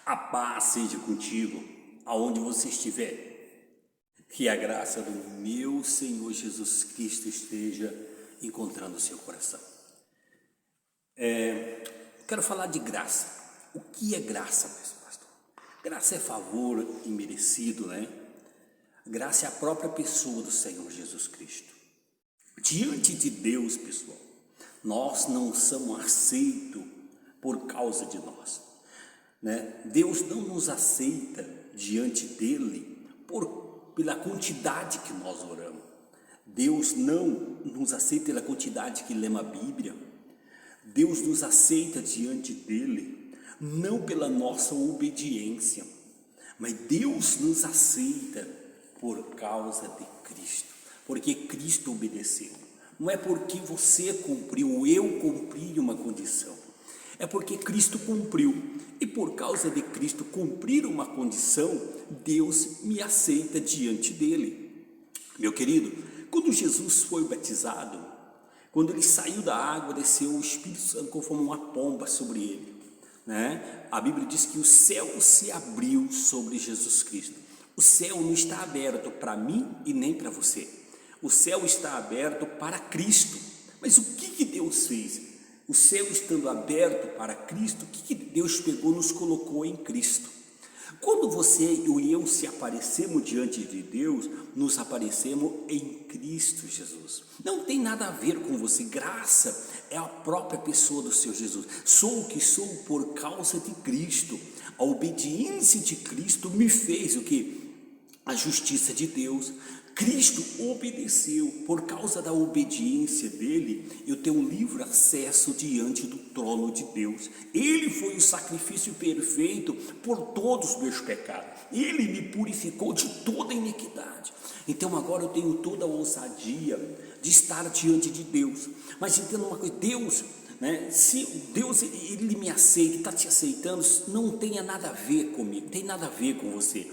A paz seja contigo, aonde você estiver. Que a graça do meu Senhor Jesus Cristo esteja encontrando o seu coração. Quero falar de graça. O que é graça, pastor? Graça é favor imerecido, né? Graça é a própria pessoa do Senhor Jesus Cristo. Diante de Deus, pessoal, nós não somos aceitos por causa de nós, né? Deus não nos aceita diante dele pela quantidade que nós oramos. Deus não nos aceita pela quantidade que lemos a Bíblia. Deus nos aceita diante dele não pela nossa obediência, mas Deus nos aceita por causa de Cristo, porque Cristo obedeceu. Não é porque você cumpriu, eu cumpri uma condição, é porque Cristo cumpriu, e por causa de Cristo cumprir uma condição, Deus me aceita diante dele. Meu querido, quando Jesus foi batizado, quando ele saiu da água, desceu o Espírito Santo conforme uma pomba sobre ele, né? A Bíblia diz que o céu se abriu sobre Jesus Cristo. O céu não está aberto para mim e nem para você. O céu está aberto para Cristo. Mas o que Deus fez? O céu estando aberto para Cristo, o que Deus pegou, nos colocou em Cristo. Quando você e eu se aparecemos diante de Deus, nos aparecemos em Cristo Jesus. Não tem nada a ver com você. Graça é a própria pessoa do Senhor Jesus. Sou o que sou por causa de Cristo. A obediência de Cristo me fez o que? A justiça de Deus. Cristo obedeceu. Por causa da obediência dele, eu tenho livre acesso diante do trono de Deus. Ele foi o sacrifício perfeito por todos os meus pecados. Ele me purificou de toda iniquidade. Então agora eu tenho toda a ousadia de estar diante de Deus. Mas entenda uma coisa, Deus, né, se Deus ele me aceita, está te aceitando, não tenha nada a ver comigo, não tem nada a ver com você.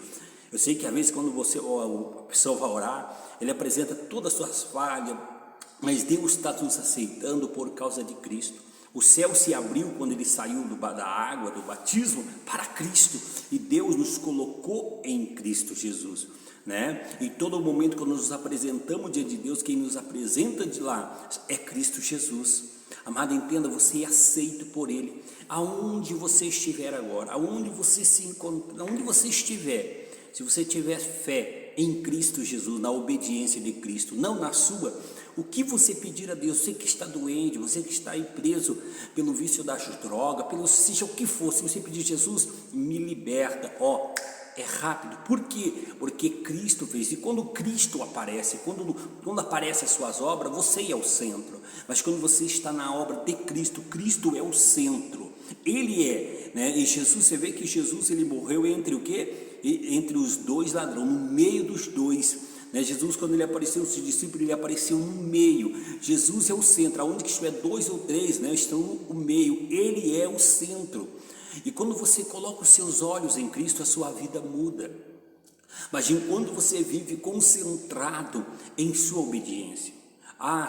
Eu sei que às vezes quando a pessoa vai orar, ele apresenta todas as suas falhas, mas Deus está nos aceitando por causa de Cristo. O céu se abriu quando ele saiu da água, do batismo, para Cristo, e Deus nos colocou em Cristo Jesus, né? E todo momento que nós nos apresentamos diante de Deus, quem nos apresenta de lá é Cristo Jesus. Amado, entenda, você é aceito por ele, aonde você estiver agora, aonde você se encontra, aonde você estiver. Se você tiver fé em Cristo Jesus, na obediência de Cristo, não na sua, o que você pedir a Deus, você que está doente, você que está aí preso pelo vício das drogas, seja o que for, se você pedir, Jesus, me liberta, é rápido. Por quê? Porque Cristo fez. E quando Cristo aparece, quando aparecem as suas obras, você é o centro. Mas quando você está na obra de Cristo, Cristo é o centro. Ele é, né? E Jesus, você vê que Jesus ele morreu entre o quê? Entre os dois ladrões, no meio dos dois, né? Jesus, quando ele apareceu aos seus discípulos, ele apareceu no meio. Jesus é o centro, aonde que estiver dois ou três, né, estão no meio. Ele é o centro. E quando você coloca os seus olhos em Cristo, a sua vida muda. Imagine quando você vive concentrado em sua obediência.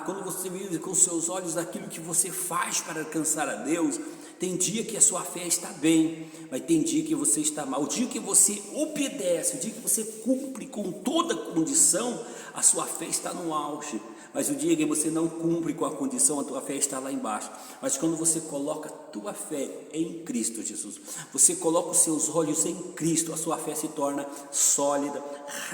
Quando você vive com os seus olhos naquilo que você faz para alcançar a Deus, tem dia que a sua fé está bem, mas tem dia que você está mal. O dia que você obedece, o dia que você cumpre com toda a condição, a sua fé está no auge. Mas o dia que você não cumpre com a condição, a tua fé está lá embaixo. Mas quando você coloca a tua fé em Cristo Jesus, você coloca os seus olhos em Cristo, a sua fé se torna sólida,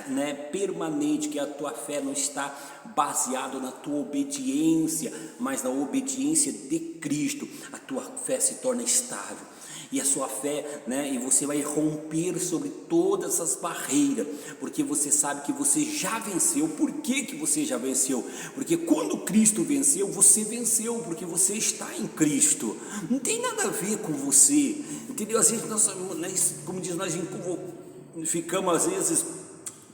né, permanente, que a tua fé não está baseada na tua obediência, mas na obediência de Cristo. A tua fé se torna estável. E a sua fé, né, e você vai romper sobre todas as barreiras, porque você sabe que você já venceu. Por que você já venceu? Porque quando Cristo venceu, você venceu, porque você está em Cristo. Não tem nada a ver com você, entendeu? Às vezes nós, como diz, nós ficamos às vezes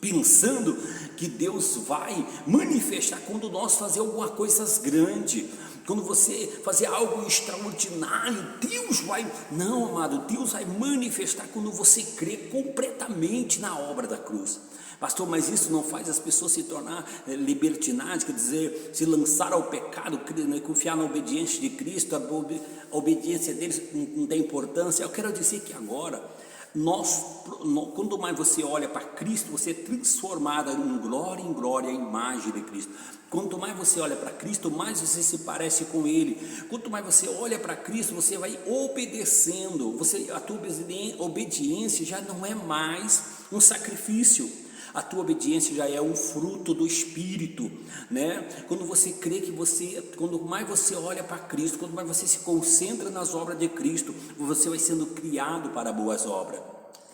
pensando que Deus vai manifestar quando nós fazemos alguma coisa grande. Quando você fazer algo extraordinário, Deus vai... Não, amado, Deus vai manifestar quando você crê completamente na obra da cruz. Pastor, mas isso não faz as pessoas se tornar libertinárias, quer dizer, se lançar ao pecado, confiar na obediência de Cristo, a obediência deles não tem importância. Eu quero dizer que agora Quanto mais você olha para Cristo, você é transformada em glória a imagem de Cristo. Quanto mais você olha para Cristo, mais você se parece com Ele. Quanto mais você olha para Cristo, você vai obedecendo. A tua obediência já não é mais um sacrifício. A tua obediência já é um fruto do Espírito, né? Quando você crê quanto mais você olha para Cristo, quanto mais você se concentra nas obras de Cristo, você vai sendo criado para boas obras,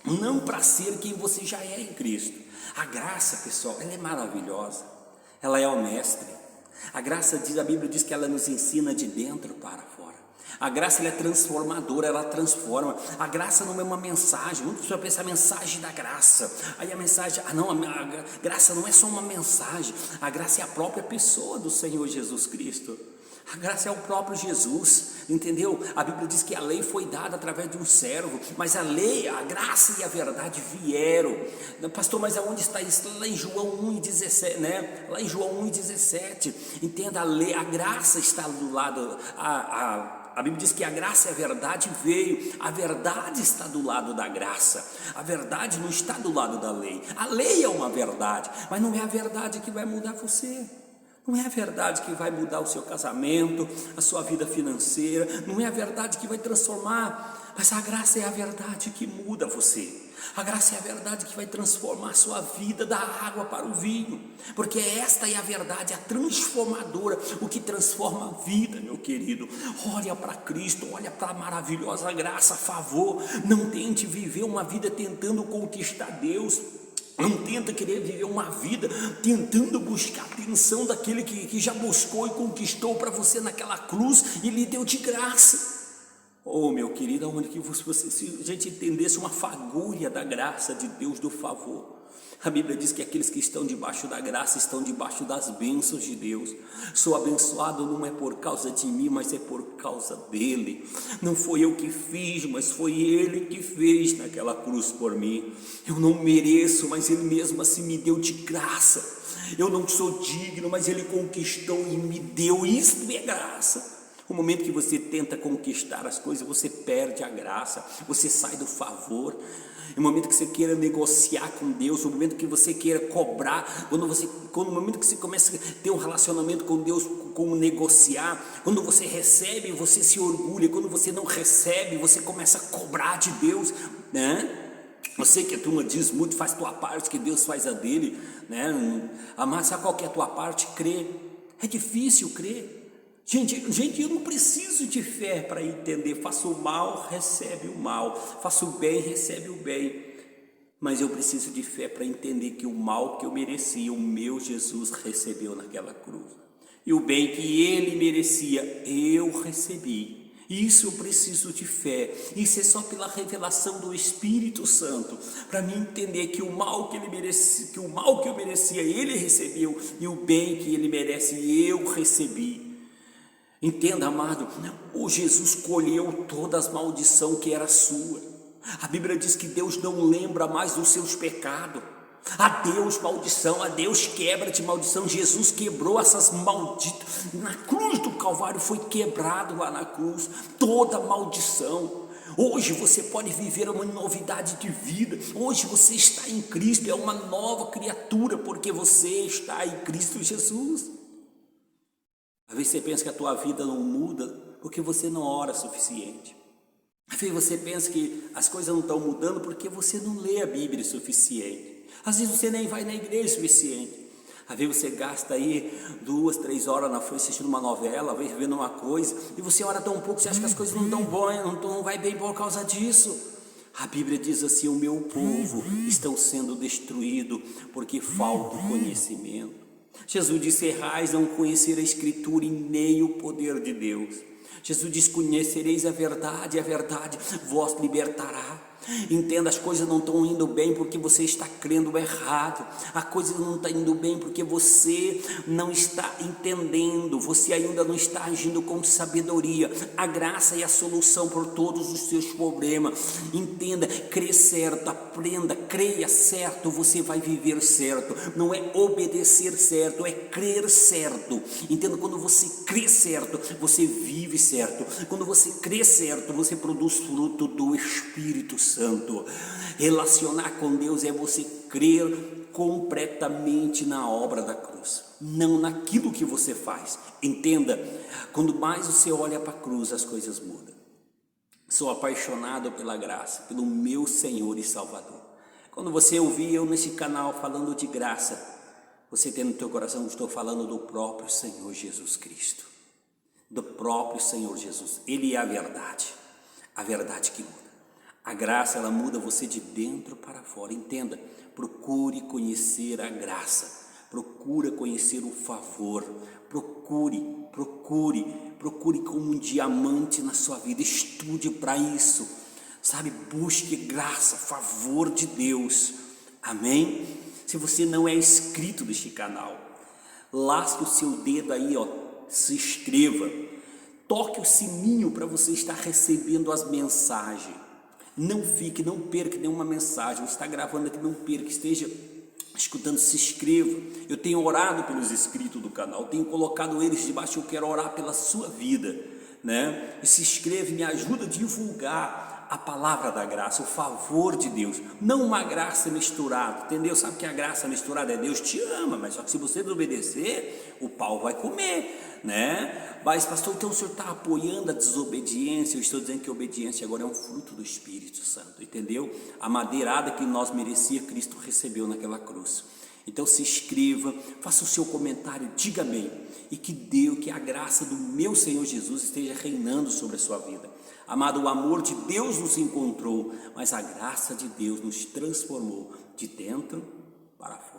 não para ser quem você já é em Cristo. A graça, pessoal, ela é maravilhosa, ela é o mestre. A Bíblia diz que ela nos ensina de dentro para fora. A graça, ela é transformadora, ela transforma. A graça não é uma mensagem. Muitas pessoas pensam a mensagem da graça. Aí a mensagem, a graça não é só uma mensagem. A graça é a própria pessoa do Senhor Jesus Cristo. A graça é o próprio Jesus, entendeu? A Bíblia diz que a lei foi dada através de um servo, mas a graça e a verdade vieram. Pastor, mas aonde está isso? Lá em João 1,17, né? Lá em João 1,17, entenda, a graça está do lado, a Bíblia diz que a graça e a verdade veio, a verdade está do lado da graça, a verdade não está do lado da lei. A lei é uma verdade, mas não é a verdade que vai mudar você. Não é a verdade que vai mudar o seu casamento, a sua vida financeira, não é a verdade que vai transformar, mas a graça é a verdade que muda você. A graça é a verdade que vai transformar a sua vida da água para o vinho, porque esta é a verdade, a transformadora, o que transforma a vida, meu querido. Olha para Cristo, olha para a maravilhosa graça, a favor. Não tente viver uma vida tentando conquistar Deus. Não tenta querer viver uma vida tentando buscar a atenção daquele que já buscou e conquistou para você naquela cruz e lhe deu de graça. Oh, meu querido, aonde que se a gente entendesse uma fagulha da graça de Deus, do favor. A Bíblia diz que aqueles que estão debaixo da graça estão debaixo das bênçãos de Deus. Sou abençoado não é por causa de mim, mas é por causa dele. Não foi eu que fiz, mas foi ele que fez naquela cruz por mim. Eu não mereço, mas ele mesmo assim me deu de graça. Eu não sou digno, mas ele conquistou e me deu. Isso é graça. O momento que você tenta conquistar as coisas, você perde a graça, você sai do favor. No momento que você queira negociar com Deus, no momento que você queira cobrar, no momento que você começa a ter um relacionamento com Deus, como negociar, quando você recebe, você se orgulha, quando você não recebe, você começa a cobrar de Deus, né? Eu sei que a turma diz muito, faz tua parte, que Deus faz a dele, né? Mas sabe qual que é a tua parte? Crer. É difícil crer. Gente, eu não preciso de fé para entender. Faço o mal, recebe o mal. Faço o bem, recebe o bem. Mas eu preciso de fé para entender que o mal que eu merecia, o meu Jesus recebeu naquela cruz. E o bem que ele merecia, eu recebi. Isso eu preciso de fé. Isso é só pela revelação do Espírito Santo, para mim entender que o mal que ele merecia, que o mal que eu merecia, ele recebeu, e o bem que ele merece, eu recebi. Entenda, amado, o Jesus colheu toda as maldição que era sua. A Bíblia diz que Deus não lembra mais dos seus pecados. Adeus maldição, adeus quebra de maldição. Jesus quebrou essas malditas. Na cruz do Calvário foi quebrado lá na cruz toda maldição. Hoje você pode viver uma novidade de vida. Hoje você está em Cristo, é uma nova criatura, porque você está em Cristo Jesus. Às vezes você pensa que a tua vida não muda porque você não ora suficiente. Às vezes você pensa que as coisas não estão mudando porque você não lê a Bíblia o suficiente. Às vezes você nem vai na igreja o suficiente. Às vezes você gasta aí 2, 3 horas na frente assistindo uma novela, às vezes vendo uma coisa, e você ora tão pouco, você acha que as coisas não estão boas, não vai bem por causa disso. A Bíblia diz assim: o meu povo estão sendo destruído porque falta o conhecimento. Jesus disse: errais não conhecer a Escritura e nem o poder de Deus. Jesus diz: conhecereis a verdade vos libertará. Entenda, as coisas não estão indo bem porque você está crendo errado. A coisa não está indo bem porque você não está entendendo, você ainda não está agindo com sabedoria. A graça é a solução por todos os seus problemas. Entenda, crê certo, aprenda, creia certo, você vai viver certo. Não é obedecer certo, é crer certo. Entenda, quando você crê certo, você vive certo. certo. Quando você crê certo, você produz fruto do Espírito Santo. Relacionar com Deus é você crer completamente na obra da cruz, não naquilo que você faz. Entenda, quando mais você olha para a cruz, as coisas mudam. Sou apaixonado pela graça, pelo meu Senhor e Salvador. Quando você ouvir eu nesse canal falando de graça, você tem no teu coração que estou falando do próprio Senhor Jesus Cristo. Do próprio Senhor Jesus. Ele é a verdade que muda. A graça, ela muda você de dentro para fora. Entenda, procure conhecer a graça, procure conhecer o favor, procure como um diamante na sua vida, estude para isso, sabe, busque graça, favor de Deus, amém? Se você não é inscrito neste canal, lasque o seu dedo aí, se inscreva, toque o sininho para você estar recebendo as mensagens. Não perca nenhuma mensagem. Você está gravando aqui, não perca, esteja escutando, se inscreva. Eu tenho orado pelos inscritos do canal, tenho colocado eles debaixo. Eu quero orar pela sua vida, né? E se inscreve, me ajuda a divulgar a palavra da graça, o favor de Deus, não uma graça misturada, entendeu? Sabe que a graça misturada é Deus te ama, mas só que se você desobedecer, o pau vai comer, né? Mas pastor, então o senhor está apoiando a desobediência? Eu estou dizendo que a obediência agora é um fruto do Espírito Santo, entendeu? A madeirada que nós merecia, Cristo recebeu naquela cruz. Então se inscreva, faça o seu comentário, diga amém, e que a graça do meu Senhor Jesus esteja reinando sobre a sua vida. Amado, o amor de Deus nos encontrou, mas a graça de Deus nos transformou de dentro para fora.